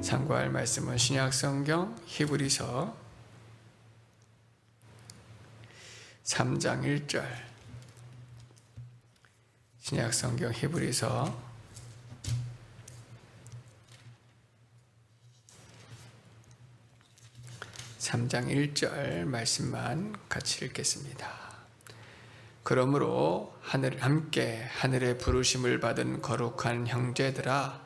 참고할 말씀은 신약성경 히브리서 3장 1절, 신약성경 히브리서 3장 1절 말씀만 같이 읽겠습니다. 그러므로 함께 하늘의 부르심을 받은 거룩한 형제들아,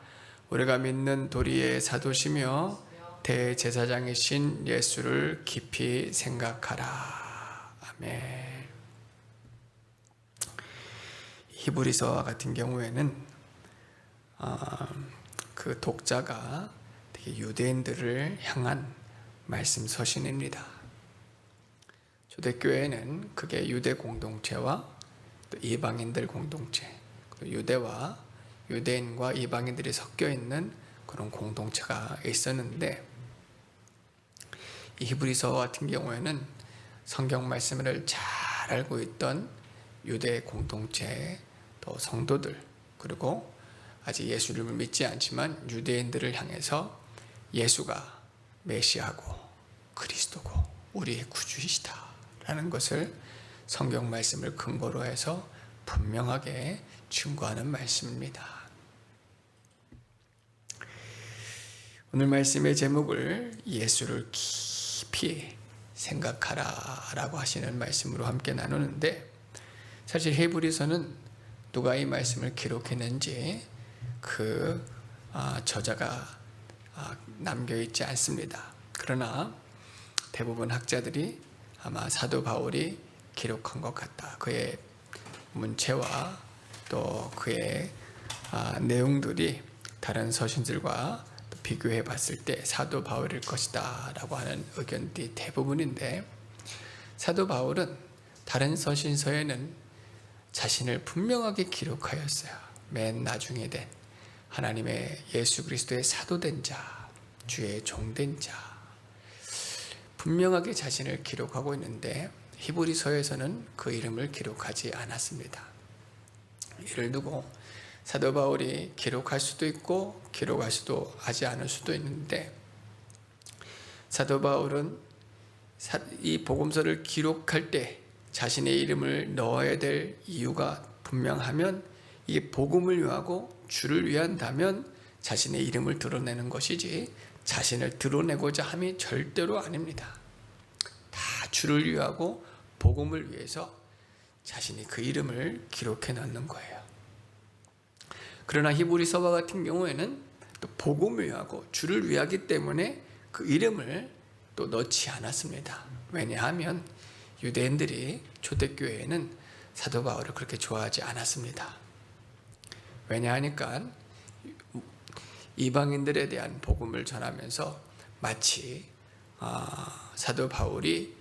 우리가 믿는 도리의 사도시며 대제사장이신 예수를 깊이 생각하라. 아멘. 히브리서와 같은 경우에는 그 독자가 되게 유대인들을 향한 말씀 서신입니다. 초대교회는 그게 유대 공동체와 또 이방인들 공동체, 유대인과 이방인들이 섞여 있는 그런 공동체가 있었는데, 이 히브리서 같은 경우에는 성경 말씀을 잘 알고 있던 유대 공동체, 또 성도들, 그리고 아직 예수를 믿지 않지만 유대인들을 향해서 예수가 메시아고 그리스도고 우리의 구주이시다 라는 것을 성경 말씀을 근거로 해서 분명하게 증거하는 말씀입니다. 오늘 말씀의 제목을 예수를 깊이 생각하라 라고 하시는 말씀으로 함께 나누는데, 사실 히브리서는 누가 이 말씀을 기록했는지 그 저자가 남겨있지 않습니다. 그러나 대부분 학자들이 아마 사도 바울이 기록한 것 같다. 그의 문체와 또 그의 내용들이 다른 서신들과 비교해 봤을 때 사도 바울일 것이다 라고 하는 의견들이 대부분인데, 사도 바울은 다른 서신서에는 자신을 분명하게 기록하였어요. 맨 나중에 된 하나님의 예수 그리스도의 사도된 자, 주의 종된 자, 분명하게 자신을 기록하고 있는데 히브리서에서는 그 이름을 기록하지 않았습니다. 이를 두고 사도 바울이 기록할 수도 있고 기록할 수도 하지 않을 수도 있는데, 사도 바울은 이 복음서를 기록할 때 자신의 이름을 넣어야 될 이유가 분명하면 이게 복음을 위하고 주를 위한다면 자신의 이름을 드러내는 것이지 자신을 드러내고자 함이 절대로 아닙니다. 다 주를 위하고 복음을 위해서 자신이 그 이름을 기록해 놓는 거예요. 그러나 히브리서와 같은 경우에는 또 복음을 위하고 주를 위하기 때문에 그 이름을 또 넣지 않았습니다. 왜냐하면 유대인들이 초대교회에는 사도 바울을 그렇게 좋아하지 않았습니다. 왜냐하니까 이방인들에 대한 복음을 전하면서 마치 사도 바울이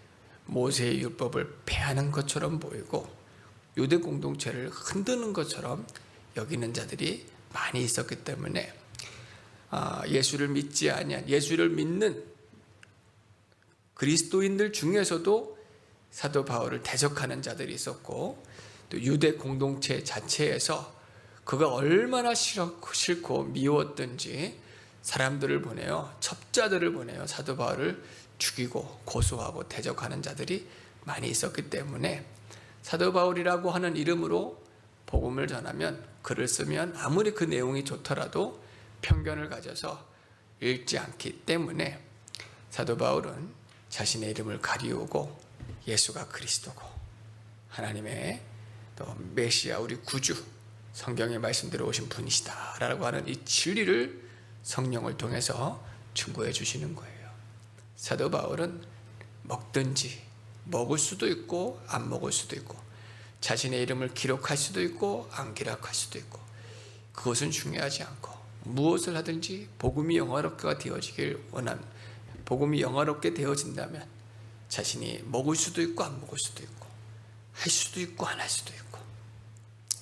모세의 율법을 폐하는 것처럼 보이고 유대 공동체를 흔드는 것처럼 여기는 자들이 많이 있었기 때문에 예수를 믿지 아니한, 예수를 믿는 그리스도인들 중에서도 사도 바울을 대적하는 자들이 있었고, 또 유대 공동체 자체에서 그가 얼마나 싫고 미웠던지 사람들을 보내요, 첩자들을 보내요, 사도 바울을 죽이고 고소하고 대적하는 자들이 많이 있었기 때문에 사도 바울이라고 하는 이름으로 복음을 전하면, 글을 쓰면 아무리 그 내용이 좋더라도 편견을 가져서 읽지 않기 때문에 사도 바울은 자신의 이름을 가리우고 예수가 그리스도고 하나님의 또 메시아, 우리 구주, 성경에 말씀대로 오신 분이시다 라고 하는 이 진리를 성령을 통해서 증거해 주시는 거예요. 사도 바울은 먹든지 먹을 수도 있고 안 먹을 수도 있고, 자신의 이름을 기록할 수도 있고 안 기록할 수도 있고, 그것은 중요하지 않고 무엇을 하든지 복음이 영화롭게 되어지길 원하는, 복음이 영화롭게 되어진다면 자신이 먹을 수도 있고 안 먹을 수도 있고 할 수도 있고 안 할 수도 있고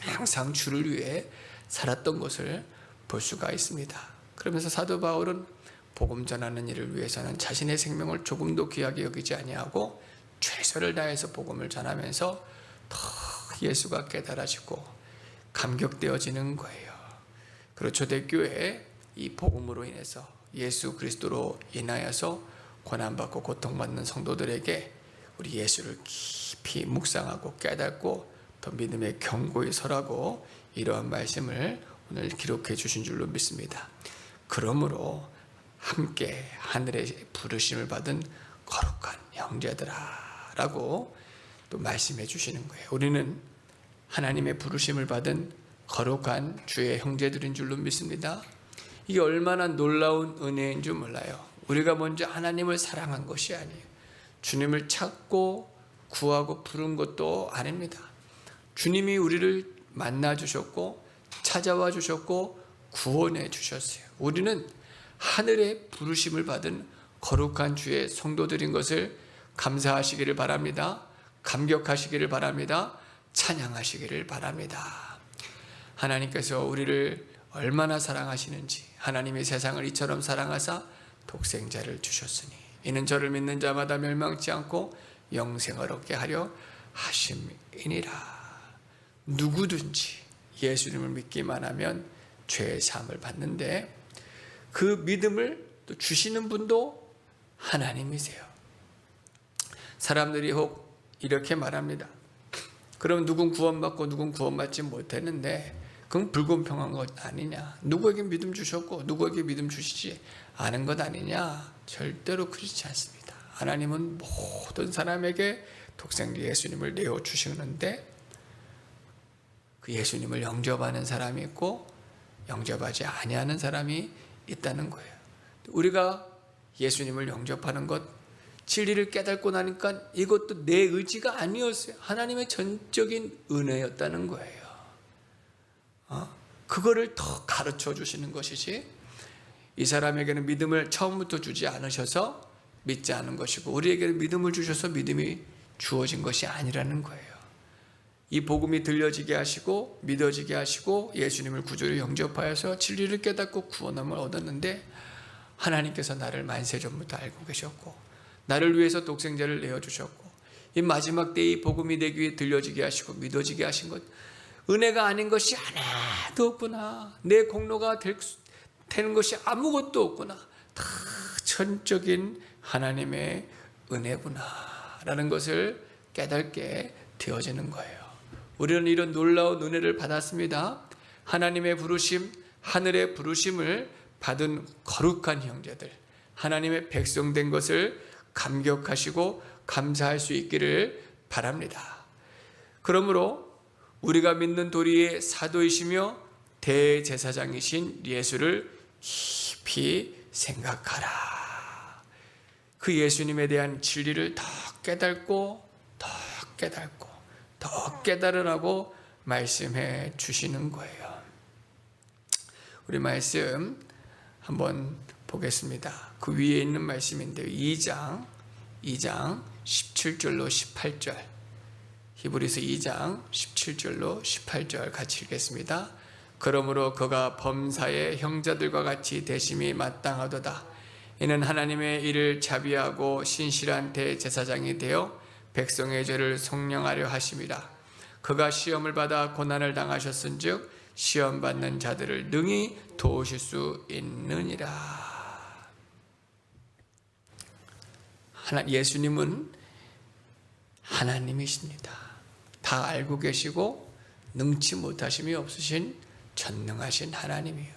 항상 주를 위해 살았던 것을 볼 수가 있습니다. 그러면서 사도 바울은 복음 전하는 일을 위해서는 자신의 생명을 조금도 귀하게 여기지 아니하고 최선을 다해서 복음을 전하면서 더 예수가 깨달아지고 감격되어지는 거예요. 그리고 초대교회에 이 복음으로 인해서 예수 그리스도로 인하여서 고난받고 고통받는 성도들에게 우리 예수를 깊이 묵상하고 깨닫고 더 믿음의 견고히 서라고 이러한 말씀을 오늘 기록해 주신 줄로 믿습니다. 그러므로 함께 하늘의 부르심을 받은 거룩한 형제들아 라고 또 말씀해 주시는 거예요. 우리는 하나님의 부르심을 받은 거룩한 주의 형제들인 줄로 믿습니다. 이게 얼마나 놀라운 은혜인 줄 몰라요. 우리가 먼저 하나님을 사랑한 것이 아니에요. 주님을 찾고 구하고 부른 것도 아닙니다. 주님이 우리를 만나 주셨고 찾아와 주셨고 구원해 주셨어요. 우리는 하늘의 부르심을 받은 거룩한 주의 성도들인 것을 감사하시기를 바랍니다. 감격하시기를 바랍니다. 찬양하시기를 바랍니다. 하나님께서 우리를 얼마나 사랑하시는지, 하나님이 세상을 이처럼 사랑하사 독생자를 주셨으니 이는 저를 믿는 자마다 멸망치 않고 영생을 얻게 하려 하심이니라. 누구든지 예수님을 믿기만 하면 죄의 사함을 받는데 그 믿음을 또 주시는 분도 하나님이세요. 사람들이 혹 이렇게 말합니다. 그럼 누군 구원받고 누군 구원받지 못했는데 그건 불공평한 것 아니냐? 누구에게 믿음 주셨고 누구에게 믿음 주시지 않은 것 아니냐? 절대로 그렇지 않습니다. 하나님은 모든 사람에게 독생자 예수님을 내어주시는데 그 예수님을 영접하는 사람이 있고 영접하지 아니하는 사람이 있다는 거예요. 우리가 예수님을 영접하는 것, 진리를 깨닫고 나니까 이것도 내 의지가 아니었어요. 하나님의 전적인 은혜였다는 거예요. 그거를 더 가르쳐 주시는 것이지 이 사람에게는 믿음을 처음부터 주지 않으셔서 믿지 않은 것이고 우리에게는 믿음을 주셔서 믿음이 주어진 것이 아니라는 거예요. 이 복음이 들려지게 하시고 믿어지게 하시고 예수님을 구주로 영접하여서 진리를 깨닫고 구원함을 얻었는데 하나님께서 나를 만세전부터 알고 계셨고 나를 위해서 독생자를 내어주셨고 이 마지막 때에 이 복음이 내 귀에 들려지게 하시고 믿어지게 하신 것, 은혜가 아닌 것이 하나도 없구나. 내 공로가 되는 것이 아무것도 없구나. 다 전적인 하나님의 은혜구나 라는 것을 깨닫게 되어지는 거예요. 우리는 이런 놀라운 은혜를 받았습니다. 하나님의 부르심, 하늘의 부르심을 받은 거룩한 형제들, 하나님의 백성 된 것을 감격하시고 감사할 수 있기를 바랍니다. 그러므로 우리가 믿는 도리의 사도이시며 대제사장이신 예수를 깊이 생각하라. 그 예수님에 대한 진리를 더 깨닫고 더 깨달으라고 말씀해 주시는 거예요. 우리 말씀 한번 보겠습니다. 그 위에 있는 말씀인데요. 2장 17절로 18절, 히브리서 2장 17절로 18절 같이 읽겠습니다. 그러므로 그가 범사의 형제들과 같이 대심이 마땅하도다. 이는 하나님의 일을 자비하고 신실한 대제사장이 되어 백성의 죄를 속량하려 하심이라. 그가 시험을 받아 고난을 당하셨은즉 시험 받는 자들을 능히 도우실 수 있느니라. 예수님은 하나님이십니다. 다 알고 계시고 능치 못하심이 없으신 전능하신 하나님이에요.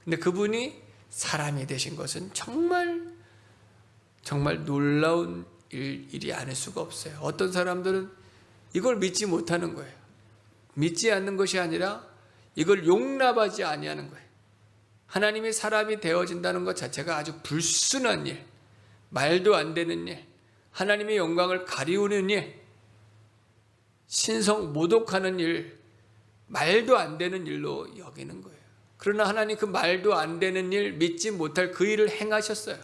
근데 그분이 사람이 되신 것은 정말 놀라운 일이 아닐 수가 없어요. 어떤 사람들은 이걸 믿지 못하는 거예요. 믿지 않는 것이 아니라 이걸 용납하지 아니하는 거예요. 하나님이 사람이 되어진다는 것 자체가 아주 불순한 일, 말도 안 되는 일, 하나님의 영광을 가리우는 일, 신성 모독하는 일, 말도 안 되는 일로 여기는 거예요. 그러나 하나님 그 말도 안 되는 일, 믿지 못할 그 일을 행하셨어요.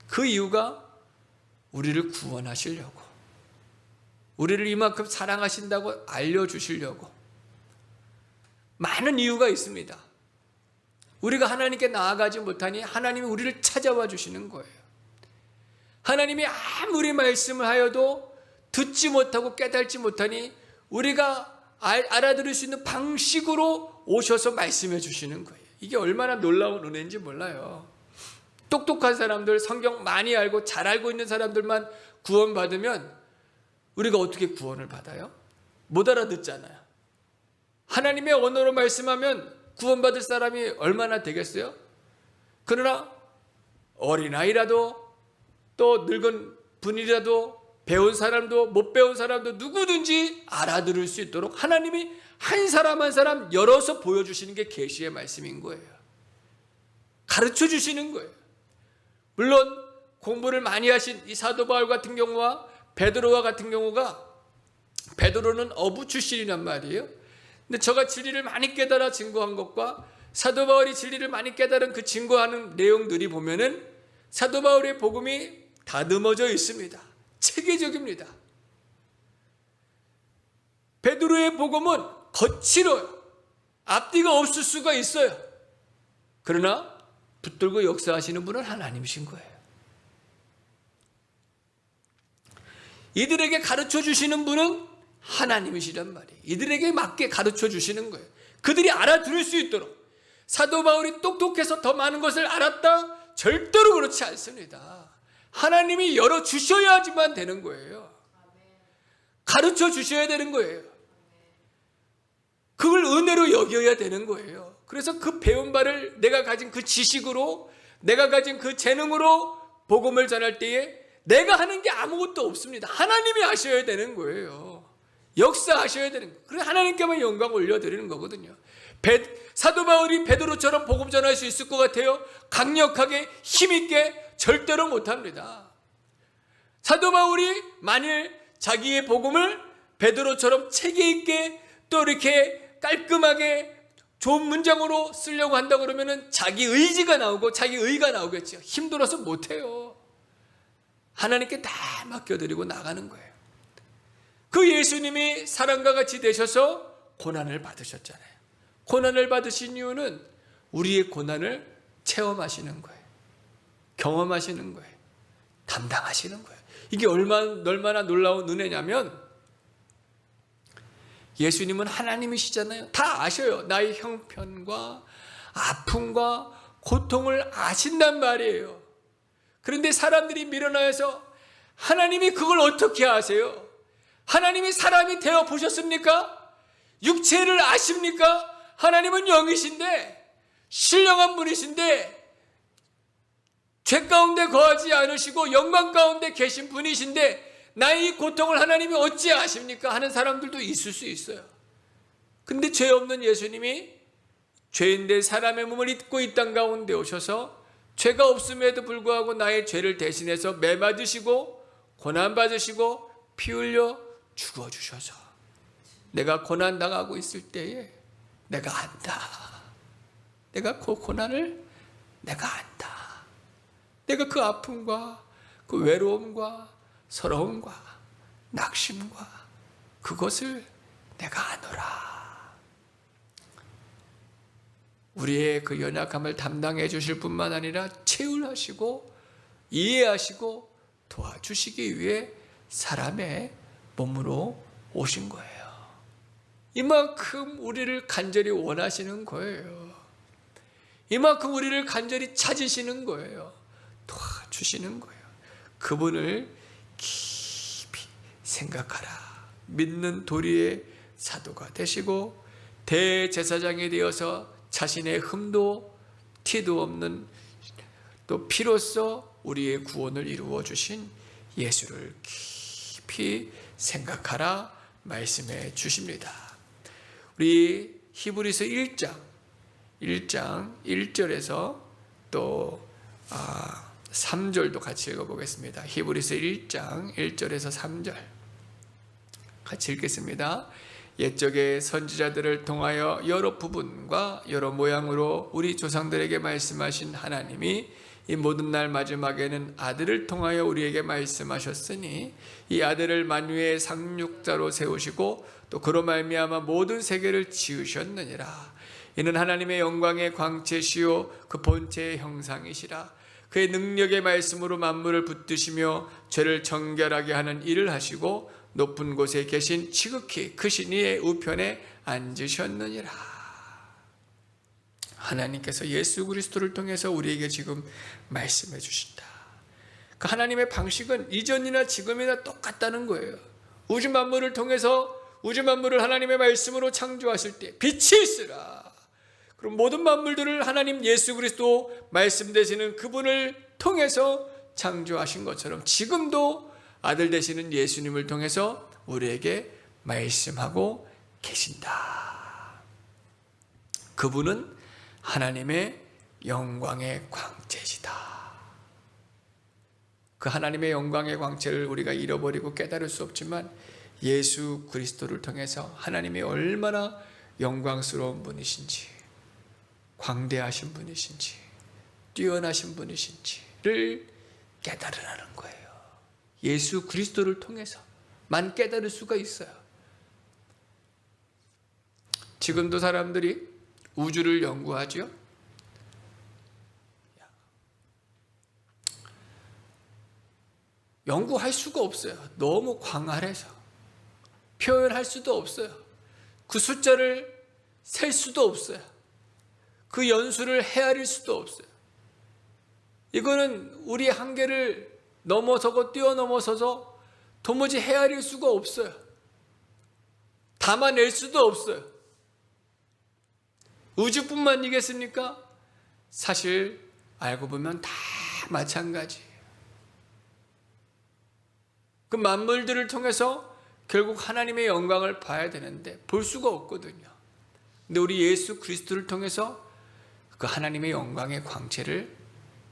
그 이유가 우리를 구원하시려고, 우리를 이만큼 사랑하신다고 알려주시려고. 많은 이유가 있습니다. 우리가 하나님께 나아가지 못하니 하나님이 우리를 찾아와 주시는 거예요. 하나님이 아무리 말씀을 하여도 듣지 못하고 깨달지 못하니 우리가 알아들을 수 있는 방식으로 오셔서 말씀해 주시는 거예요. 이게 얼마나 놀라운 은혜인지 몰라요. 똑똑한 사람들, 성경 많이 알고 잘 알고 있는 사람들만 구원받으면 우리가 어떻게 구원을 받아요? 못 알아듣잖아요. 하나님의 언어로 말씀하면 구원받을 사람이 얼마나 되겠어요? 그러나 어린아이라도 또 늙은 분이라도 배운 사람도 못 배운 사람도 누구든지 알아들을 수 있도록 하나님이 한 사람 한 사람 열어서 보여주시는 게 계시의 말씀인 거예요. 가르쳐 주시는 거예요. 물론 공부를 많이 하신 이 사도 바울 같은 경우와 베드로와 같은 경우가, 베드로는 어부 출신이란 말이에요. 근데 저가 진리를 많이 깨달아 증거한 것과 사도 바울이 진리를 많이 깨달은 그 증거하는 내용들이 보면은 사도 바울의 복음이 다듬어져 있습니다. 체계적입니다. 베드로의 복음은 거칠어요. 앞뒤가 없을 수가 있어요. 그러나 붙들고 역사하시는 분은 하나님이신 거예요. 이들에게 가르쳐 주시는 분은 하나님이시란 말이에요. 이들에게 맞게 가르쳐 주시는 거예요. 그들이 알아들을 수 있도록. 사도 바울이 똑똑해서 더 많은 것을 알았다? 절대로 그렇지 않습니다. 하나님이 열어주셔야지만 되는 거예요. 가르쳐 주셔야 되는 거예요. 그걸 은혜로 여겨야 되는 거예요. 그래서 그 배운 바를 내가 가진 그 지식으로, 내가 가진 그 재능으로 복음을 전할 때에 내가 하는 게 아무것도 없습니다. 하나님이 하셔야 되는 거예요. 역사하셔야 되는 거예요. 그래서 하나님께만 영광 올려드리는 거거든요. 사도 바울이 베드로처럼 복음 전할 수 있을 것 같아요? 강력하게 힘있게 절대로 못합니다. 사도 바울이 만일 자기의 복음을 베드로처럼 체계 있게 또 이렇게 깔끔하게 좋은 문장으로 쓰려고 한다 그러면은 자기 의지가 나오고 자기 의가 나오겠죠. 힘들어서 못해요. 하나님께 다 맡겨드리고 나가는 거예요. 그 예수님이 사람과 같이 되셔서 고난을 받으셨잖아요. 고난을 받으신 이유는 우리의 고난을 체험하시는 거예요. 경험하시는 거예요. 담당하시는 거예요. 이게 얼마나 놀라운 은혜냐면 예수님은 하나님이시잖아요. 다 아셔요. 나의 형편과 아픔과 고통을 아신단 말이에요. 그런데 사람들이 밀어나서 하나님이 그걸 어떻게 아세요? 하나님이 사람이 되어 보셨습니까? 육체를 아십니까? 하나님은 영이신데 신령한 분이신데 죄 가운데 거하지 않으시고 영광 가운데 계신 분이신데 나의 이 고통을 하나님이 어찌 아십니까? 하는 사람들도 있을 수 있어요. 근데 죄 없는 예수님이 죄인된 사람의 몸을 입고 이 땅 가운데 오셔서 죄가 없음에도 불구하고 나의 죄를 대신해서 매맞으시고 고난받으시고 피 흘려 죽어주셔서 내가 고난당하고 있을 때에 내가 안다. 내가 그 고난을 내가 안다. 내가 그 아픔과 그 외로움과 서러움과 낙심과 그것을 내가 아노라. 우리의 그 연약함을 담당해 주실 뿐만 아니라 체휼하시고 이해하시고 도와주시기 위해 사람의 몸으로 오신 거예요. 이만큼 우리를 간절히 원하시는 거예요. 이만큼 우리를 간절히 찾으시는 거예요. 도와주시는 거예요. 그분을 깊이 생각하라. 믿는 도리의 사도가 되시고 대제사장이 되어서 자신의 흠도 티도 없는 또 피로써 우리의 구원을 이루어 주신 예수를 깊이 생각하라 말씀해 주십니다. 우리 히브리서 1장 1절에서 또 3절도 같이 읽어보겠습니다. 히브리서 1장 1절에서 3절 같이 읽겠습니다. 옛적의 선지자들을 통하여 여러 부분과 여러 모양으로 우리 조상들에게 말씀하신 하나님이 이 모든 날 마지막에는 아들을 통하여 우리에게 말씀하셨으니 이 아들을 만유의 상륙자로 세우시고 또 그로 말미암아 모든 세계를 지으셨느니라. 이는 하나님의 영광의 광채시요 그 본체의 형상이시라. 그의 능력의 말씀으로 만물을 붙드시며 죄를 정결하게 하는 일을 하시고 높은 곳에 계신 지극히 크신 이의 우편에 앉으셨느니라. 하나님께서 예수 그리스도를 통해서 우리에게 지금 말씀해 주신다. 그 하나님의 방식은 이전이나 지금이나 똑같다는 거예요. 우주 만물을 통해서 우주 만물을 하나님의 말씀으로 창조하실 때 빛이 있으라. 그럼 모든 만물들을 하나님 예수 그리스도 말씀 되시는 그분을 통해서 창조하신 것처럼 지금도 아들 되시는 예수님을 통해서 우리에게 말씀하고 계신다. 그분은 하나님의 영광의 광채시다. 그 하나님의 영광의 광채를 우리가 잃어버리고 깨달을 수 없지만 예수 그리스도를 통해서 하나님이 얼마나 영광스러운 분이신지, 광대하신 분이신지, 뛰어나신 분이신지를 깨달으라는 거예요. 예수 그리스도를 통해서만 깨달을 수가 있어요. 지금도 사람들이 우주를 연구하죠. 연구할 수가 없어요. 너무 광활해서 표현할 수도 없어요. 그 숫자를 셀 수도 없어요. 그 연수를 헤아릴 수도 없어요. 이거는 우리의 한계를 넘어서고 뛰어넘어서서 도무지 헤아릴 수가 없어요. 담아낼 수도 없어요. 우주뿐만이겠습니까? 사실 알고 보면 다 마찬가지예요. 그 만물들을 통해서 결국 하나님의 영광을 봐야 되는데 볼 수가 없거든요. 근데 우리 예수 그리스도를 통해서 그 하나님의 영광의 광채를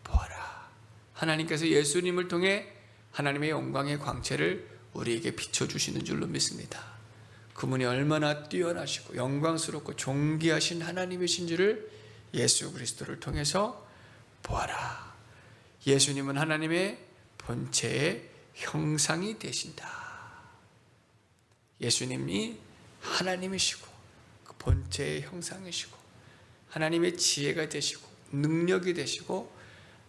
보아라. 하나님께서 예수님을 통해 하나님의 영광의 광채를 우리에게 비춰주시는 줄로 믿습니다. 그분이 얼마나 뛰어나시고 영광스럽고 존귀하신 하나님이신지를 예수 그리스도를 통해서 보아라. 예수님은 하나님의 본체의 형상이 되신다. 예수님이 하나님이시고 그 본체의 형상이시고 하나님의 지혜가 되시고 능력이 되시고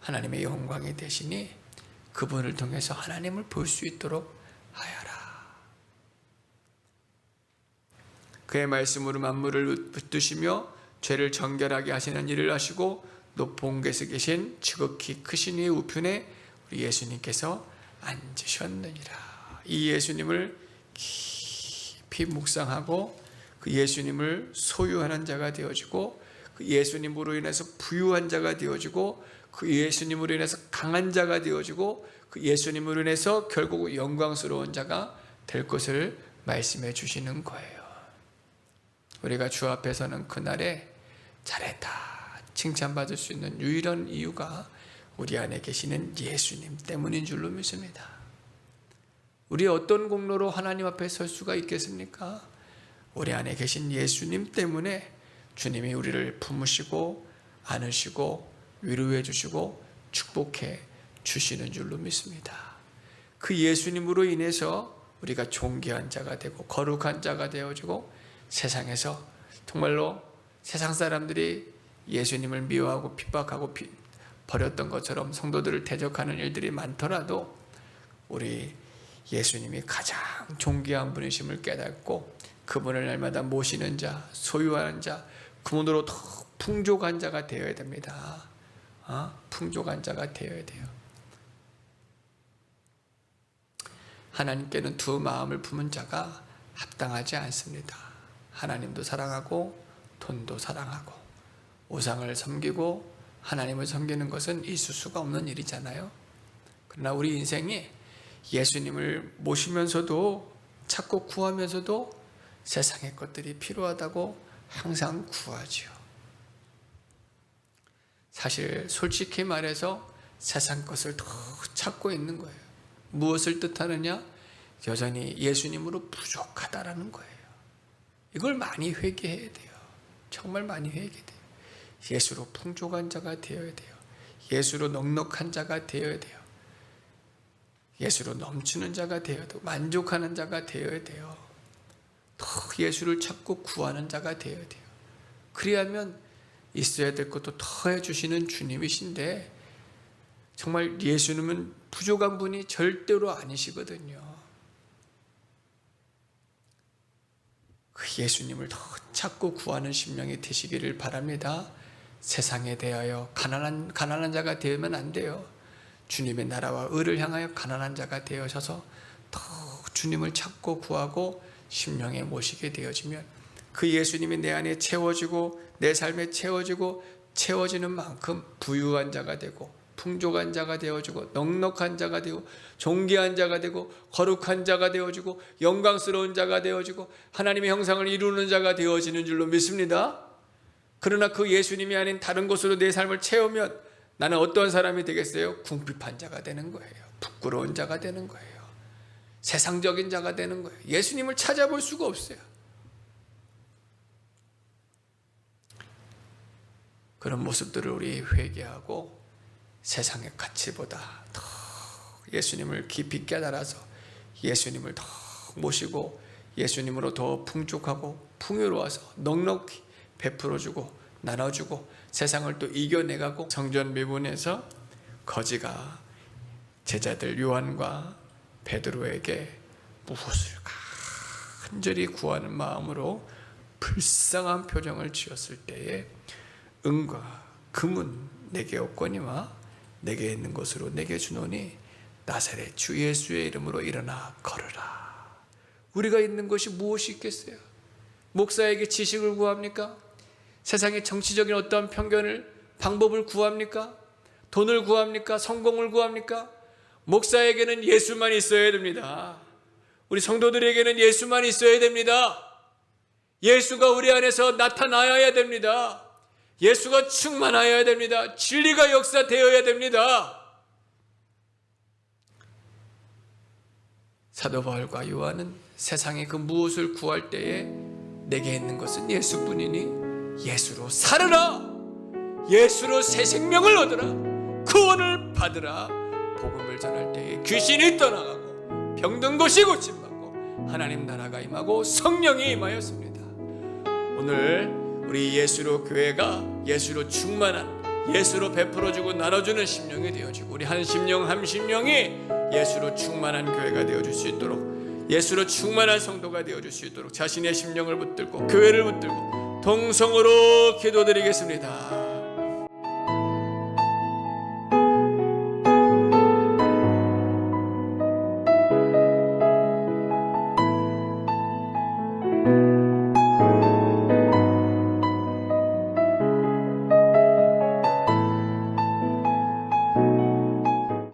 하나님의 영광이 되시니 그분을 통해서 하나님을 볼 수 있도록 하여라. 그의 말씀으로 만물을 붙드시며 죄를 정결하게 하시는 일을 하시고 높은 곳에 계신 지극히 크신 이의 우편에 우리 예수님께서 앉으셨느니라. 이 예수님을 깊이 묵상하고 그 예수님을 소유하는 자가 되어지고 그 예수님으로 인해서 부유한 자가 되어지고 그 예수님으로 인해서 강한 자가 되어지고 그 예수님으로 인해서 결국 영광스러운 자가 될 것을 말씀해 주시는 거예요. 우리가 주 앞에 서는 그날에 잘했다 칭찬받을 수 있는 유일한 이유가 우리 안에 계시는 예수님 때문인 줄로 믿습니다. 우리 어떤 공로로 하나님 앞에 설 수가 있겠습니까? 우리 안에 계신 예수님 때문에 주님이 우리를 품으시고 안으시고 위로해 주시고 축복해 주시는 줄로 믿습니다. 그 예수님으로 인해서 우리가 존귀한 자가 되고 거룩한 자가 되어지고 세상에서 정말로 세상 사람들이 예수님을 미워하고 핍박하고 버렸던 것처럼 성도들을 대적하는 일들이 많더라도 우리 예수님이 가장 존귀한 분이심을 깨닫고 그분을 날마다 모시는 자, 소유하는 자, 그분으로 더 풍족한 자가 되어야 됩니다. 풍족한 자가 되어야 돼요. 하나님께는 두 마음을 품은 자가 합당하지 않습니다. 하나님도 사랑하고 돈도 사랑하고 우상을 섬기고 하나님을 섬기는 것은 있을 수가 없는 일이잖아요. 그러나 우리 인생이 예수님을 모시면서도 찾고 구하면서도 세상의 것들이 필요하다고 항상 구하지요. 사실 솔직히 말해서 세상 것을 더 찾고 있는 거예요. 무엇을 뜻하느냐? 여전히 예수님으로 부족하다라는 거예요. 이걸 많이 회개해야 돼요. 정말 많이 회개해야 돼요. 예수로 풍족한 자가 되어야 돼요. 예수로 넉넉한 자가 되어야 돼요. 예수로 넘치는 자가 되어야 돼요. 만족하는 자가 되어야 돼요. 더 예수를 찾고 구하는 자가 되어야 돼요. 그래야면 있어야 될 것도 더 해주시는 주님이신데 정말 예수님은 부족한 분이 절대로 아니시거든요. 그 예수님을 더 찾고 구하는 심령이 되시기를 바랍니다. 세상에 대하여 가난한 자가 되면 안 돼요. 주님의 나라와 의를 향하여 가난한 자가 되어셔서 더욱 주님을 찾고 구하고 심령에 모시게 되어지면 그 예수님이 내 안에 채워지고 내 삶에 채워지고 채워지는 만큼 부유한 자가 되고 풍족한 자가 되어지고 넉넉한 자가 되고 존귀한 자가 되고 거룩한 자가 되어지고 영광스러운 자가 되어지고 하나님의 형상을 이루는 자가 되어지는 줄로 믿습니다. 그러나 그 예수님이 아닌 다른 곳으로 내 삶을 채우면 나는 어떤 사람이 되겠어요? 궁핍한 자가 되는 거예요. 부끄러운 자가 되는 거예요. 세상적인 자가 되는 거예요. 예수님을 찾아볼 수가 없어요. 그런 모습들을 우리 회개하고 세상의 가치보다 더 예수님을 깊이 깨달아서 예수님을 더 모시고 예수님으로 더 풍족하고 풍요로워서 넉넉히 베풀어주고 나눠주고 세상을 또 이겨내가고 성전 미문에서 거지가 제자들 요한과 베드로에게 무엇을 간절히 구하는 마음으로 불쌍한 표정을 지었을 때에 은과 금은 내게 없거니와 내게 있는 것으로 내게 주노니 나사렛 주 예수의 이름으로 일어나 걸으라. 우리가 있는 것이 무엇이 있겠어요? 목사에게 지식을 구합니까? 세상의 정치적인 어떠한 편견을 방법을 구합니까? 돈을 구합니까? 성공을 구합니까? 목사에게는 예수만 있어야 됩니다. 우리 성도들에게는 예수만 있어야 됩니다. 예수가 우리 안에서 나타나야 됩니다. 예수가 충만하여야 됩니다. 진리가 역사되어야 됩니다. 사도 바울과 요한은 세상에 그 무엇을 구할 때에 내게 있는 것은 예수뿐이니 예수로 살으라. 예수로 새 생명을 얻으라. 구원을 받으라. 복음을 전할 때에 귀신이 떠나가고 병든 것이 고침받고 하나님 나라가 임하고 성령이 임하였습니다. 오늘 우리 예수로 교회가 예수로 충만한 예수로 베풀어주고 나눠주는 심령이 되어지고 우리 한 심령 한 심령이 예수로 충만한 교회가 되어줄 수 있도록 예수로 충만한 성도가 되어줄 수 있도록 자신의 심령을 붙들고 교회를 붙들고 동성으로 기도드리겠습니다.